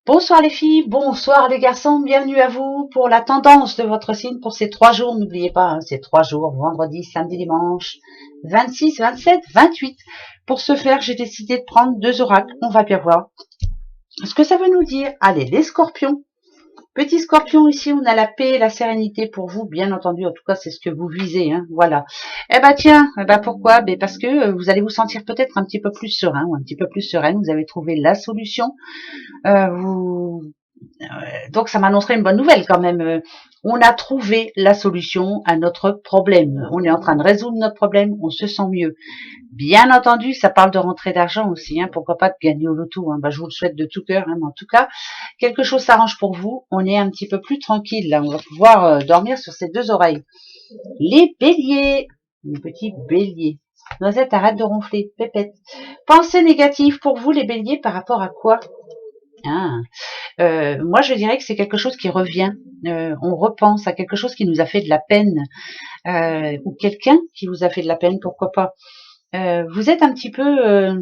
Bonsoir les filles, bonsoir les garçons, bienvenue à vous pour la tendance de votre signe pour ces 3 jours. N'oubliez pas, hein, ces 3 jours, vendredi, samedi, dimanche, 26, 27, 28. Pour ce faire, j'ai décidé de prendre 2 oracles. On va bien voir ce que ça veut nous dire. Allez, les scorpions. Petit scorpion, ici, on a la paix et la sérénité pour vous, bien entendu. En tout cas, c'est ce que vous visez, hein, voilà. Eh ben tiens, pourquoi? Parce que vous allez vous sentir peut-être un petit peu plus serein ou un petit peu plus sereine. Vous avez trouvé la solution. Vous donc ça m'annoncerait une bonne nouvelle quand même. On a trouvé la solution à notre problème. On est en train de résoudre notre problème, on se sent mieux. Bien entendu, ça parle de rentrée d'argent aussi, hein, pourquoi pas de gagner au loto. Hein. Je vous le souhaite de tout cœur, hein, mais en tout cas, quelque chose s'arrange pour vous. On est un petit peu plus tranquille, là. On va pouvoir dormir sur ses 2 oreilles. Les béliers, les petits béliers. Noisette, arrête de ronfler, pépette. Pensée négative pour vous, les béliers, par rapport à quoi? Ah. Moi, je dirais que c'est quelque chose qui revient. On repense à quelque chose qui nous a fait de la peine, ou quelqu'un qui vous a fait de la peine, pourquoi pas. Vous êtes un petit peu,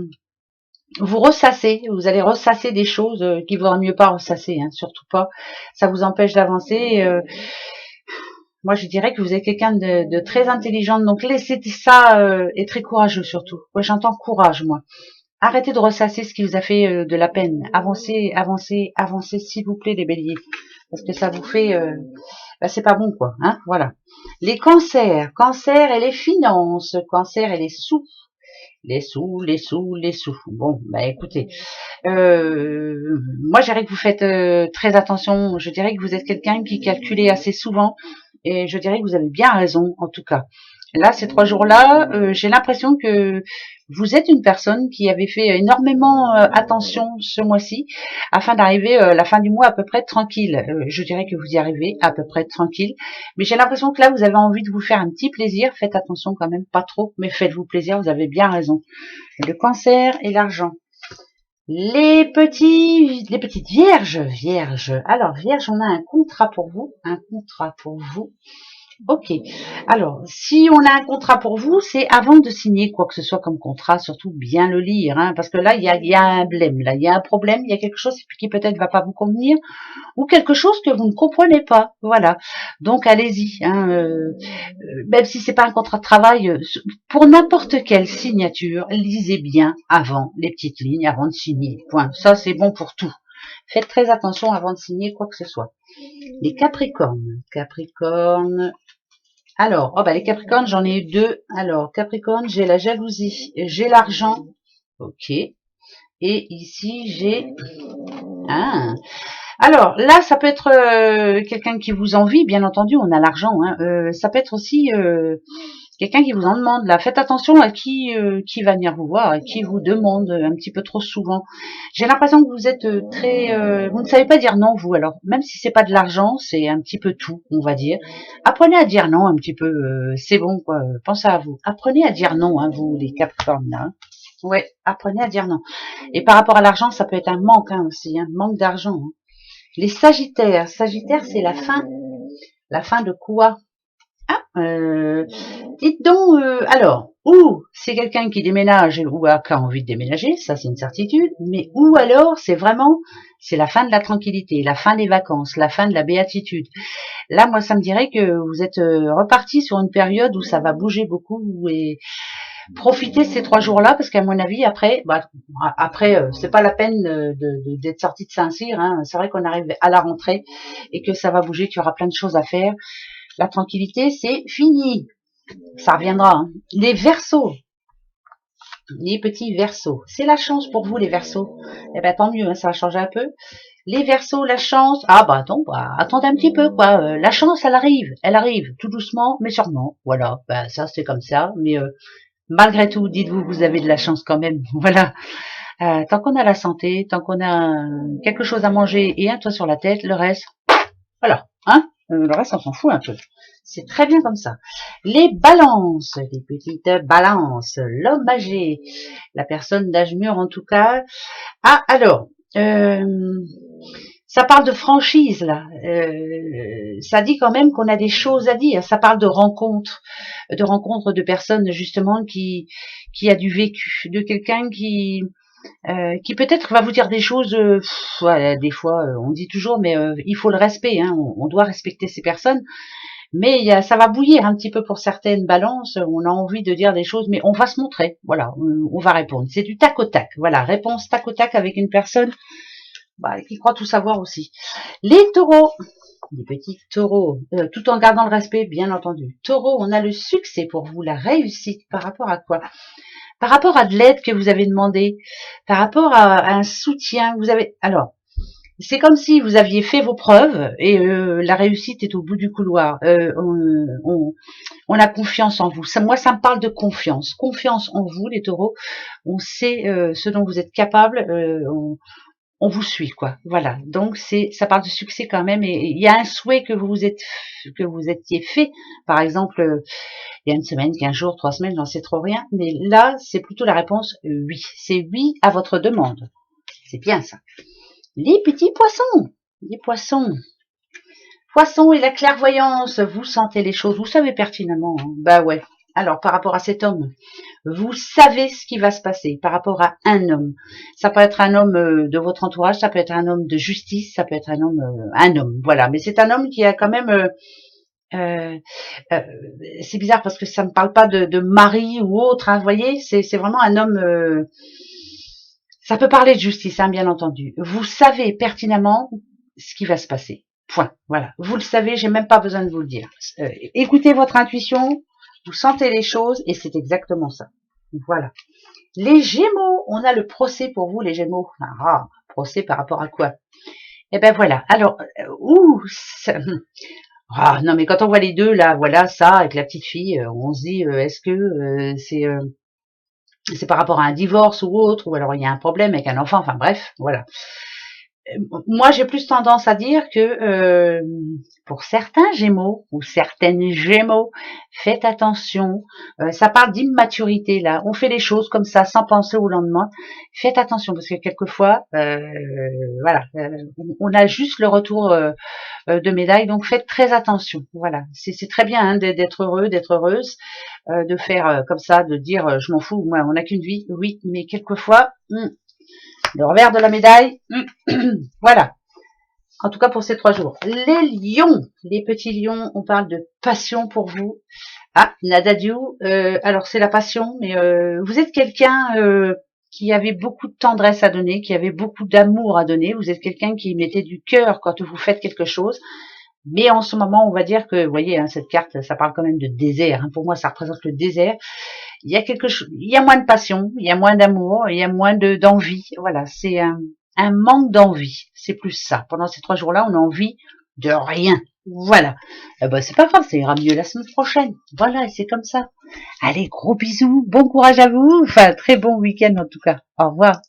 vous ressassez, vous allez ressasser des choses qu'il vaudrait mieux pas ressasser, hein, surtout pas. Ça vous empêche d'avancer. Moi, je dirais que vous êtes quelqu'un de très intelligent, donc laissez ça et très courageux surtout. Moi, j'entends courage, moi. Arrêtez de ressasser ce qui vous a fait de la peine. Avancez, avancez, avancez, s'il vous plaît, les béliers. Parce que ça vous fait... c'est pas bon, quoi. Hein, voilà. Les cancers. Cancer et les finances. Cancer et les sous. Les sous, les sous, les sous. Bon, écoutez. Moi, je dirais que vous faites très attention. Je dirais que vous êtes quelqu'un qui calculez assez souvent. Et je dirais que vous avez bien raison, en tout cas. Là, ces 3 jours-là, j'ai l'impression que vous êtes une personne qui avait fait énormément attention ce mois-ci afin d'arriver à la fin du mois à peu près tranquille. Je dirais que vous y arrivez à peu près tranquille. Mais j'ai l'impression que là, vous avez envie de vous faire un petit plaisir. Faites attention quand même, pas trop, mais faites-vous plaisir, vous avez bien raison. Le cancer et l'argent. Les petites vierges. Alors, vierge, on a un contrat pour vous. Un contrat pour vous. Ok. Alors, si on a un contrat pour vous, c'est avant de signer quoi que ce soit comme contrat, surtout bien le lire, hein, parce que là, il y a un blême, là, il y a un problème, il y a quelque chose qui peut-être va pas vous convenir, ou quelque chose que vous ne comprenez pas, voilà. Donc, allez-y, hein, même si c'est pas un contrat de travail, pour n'importe quelle signature, lisez bien avant les petites lignes, avant de signer. Point. Ça, c'est bon pour tout. Faites très attention avant de signer quoi que ce soit. Les Capricornes. Capricorne. Alors, les Capricornes, j'en ai eu 2. Alors, Capricorne, j'ai la jalousie, j'ai l'argent. Ok. Et ici, j'ai... Ah. Alors, là, ça peut être quelqu'un qui vous envie, bien entendu, on a l'argent. Hein. Ça peut être aussi quelqu'un qui vous en demande. Là, faites attention à qui va venir vous voir, à qui vous demande un petit peu trop souvent. J'ai l'impression que vous êtes très... vous ne savez pas dire non, vous. Alors, même si c'est pas de l'argent, c'est un petit peu tout, on va dire. Apprenez à dire non un petit peu. C'est bon, quoi. Pensez à vous. Apprenez à dire non, hein, vous, les Capricornes, là. Hein. Ouais, apprenez à dire non. Et par rapport à l'argent, ça peut être un manque hein, aussi, un manque d'argent. Hein. Les Sagittaires. Sagittaire, c'est la fin. La fin de quoi? Ah, dites donc, alors, ou c'est quelqu'un qui déménage ou qui a envie de déménager, ça c'est une certitude, mais ou alors c'est vraiment, c'est la fin de la tranquillité, la fin des vacances, la fin de la béatitude. Là, moi, ça me dirait que vous êtes reparti sur une période où ça va bouger beaucoup et profitez de ces 3 jours-là parce qu'à mon avis, après, c'est pas la peine d'être sorti de Saint-Cyr. Hein. C'est vrai qu'on arrive à la rentrée et que ça va bouger, qu'il y aura plein de choses à faire. La tranquillité, c'est fini. Ça reviendra. Hein. Les Verseaux. Les petits Verseaux. C'est la chance pour vous, les Verseaux. Eh ben, tant mieux, hein, ça va changer un peu. Les Verseaux, la chance. Attendez un petit peu, quoi. La chance, elle arrive, tout doucement, mais sûrement. Voilà, ça c'est comme ça. Mais malgré tout, dites-vous, vous avez de la chance quand même. Voilà. Tant qu'on a la santé, tant qu'on a quelque chose à manger et un toit sur la tête, le reste, voilà. Hein, le reste, on s'en fout un peu. C'est très bien comme ça. Les balances, les petites balances, l'homme âgé, la personne d'âge mûr en tout cas. Ah, alors, ça parle de franchise là. Ça dit quand même qu'on a des choses à dire. Ça parle de rencontres de personnes justement qui a du vécu, de quelqu'un qui qui peut-être va vous dire des choses, voilà, des fois, on dit toujours, mais il faut le respect, hein, on doit respecter ces personnes, mais ça va bouillir un petit peu pour certaines balances, on a envie de dire des choses, mais on va se montrer, voilà, on va répondre. C'est du tac au tac, voilà, réponse tac au tac avec une personne qui croit tout savoir aussi. Les taureaux, les petits taureaux, tout en gardant le respect, bien entendu. Taureau, on a le succès pour vous, la réussite, par rapport à quoi? Par rapport à de l'aide que vous avez demandé, par rapport à un soutien que vous avez... Alors, c'est comme si vous aviez fait vos preuves et la réussite est au bout du couloir. On a confiance en vous. Moi, ça me parle de confiance. Confiance en vous, les taureaux. On sait ce dont vous êtes capable. On vous suit, quoi. Voilà. Donc ça parle de succès quand même. Et il y a un souhait que vous étiez fait. Par exemple, il y a une semaine, 15 jours, 3 semaines, j'en sais trop rien. Mais là, c'est plutôt la réponse oui. C'est oui à votre demande. C'est bien ça. Les petits poissons. Les poissons. Poisson et la clairvoyance. Vous sentez les choses. Vous savez pertinemment. Hein. Bah ouais. Alors, par rapport à cet homme, vous savez ce qui va se passer par rapport à un homme. Ça peut être un homme de votre entourage, ça peut être un homme de justice, ça peut être un homme, voilà. Mais c'est un homme qui a quand même, c'est bizarre parce que ça me parle pas de mari ou autre, hein, vous voyez, c'est vraiment un homme, ça peut parler de justice, hein, bien entendu. Vous savez pertinemment ce qui va se passer. Point. Voilà. Vous le savez, j'ai même pas besoin de vous le dire. Écoutez votre intuition, vous sentez les choses et c'est exactement ça. Voilà. Les Gémeaux, on a le procès pour vous, les Gémeaux. Ah, procès par rapport à quoi? Eh ben voilà. Alors, non mais quand on voit les deux là, voilà ça avec la petite fille, on se dit est-ce que c'est par rapport à un divorce ou autre, ou alors il y a un problème avec un enfant. Enfin bref, voilà. Moi, j'ai plus tendance à dire que pour certains Gémeaux ou certaines Gémeaux, faites attention. Ça parle d'immaturité là. On fait les choses comme ça sans penser au lendemain. Faites attention parce que quelquefois, voilà, on a juste le retour de médaille. Donc faites très attention. Voilà, c'est très bien hein, d'être heureux, d'être heureuse, de faire comme ça, de dire je m'en fous. Moi, on n'a qu'une vie. Oui, mais quelquefois. Le revers de la médaille, voilà. En tout cas pour ces 3 jours. Les lions, les petits lions, on parle de passion pour vous. Ah, Nadadiou, alors c'est la passion, mais vous êtes quelqu'un qui avait beaucoup de tendresse à donner, qui avait beaucoup d'amour à donner. Vous êtes quelqu'un qui mettait du cœur quand vous faites quelque chose. Mais en ce moment, on va dire que, vous voyez, hein, cette carte, ça parle quand même de désert. Hein. Pour moi, ça représente le désert. Il y a quelque chose, il y a moins de passion, il y a moins d'amour, il y a moins d'envie. Voilà, c'est un manque d'envie. C'est plus ça. Pendant ces 3 jours-là, on a envie de rien. Voilà. Ben, c'est pas grave, ça ira mieux la semaine prochaine. Voilà, c'est comme ça. Allez, gros bisous, bon courage à vous. Enfin, très bon week-end en tout cas. Au revoir.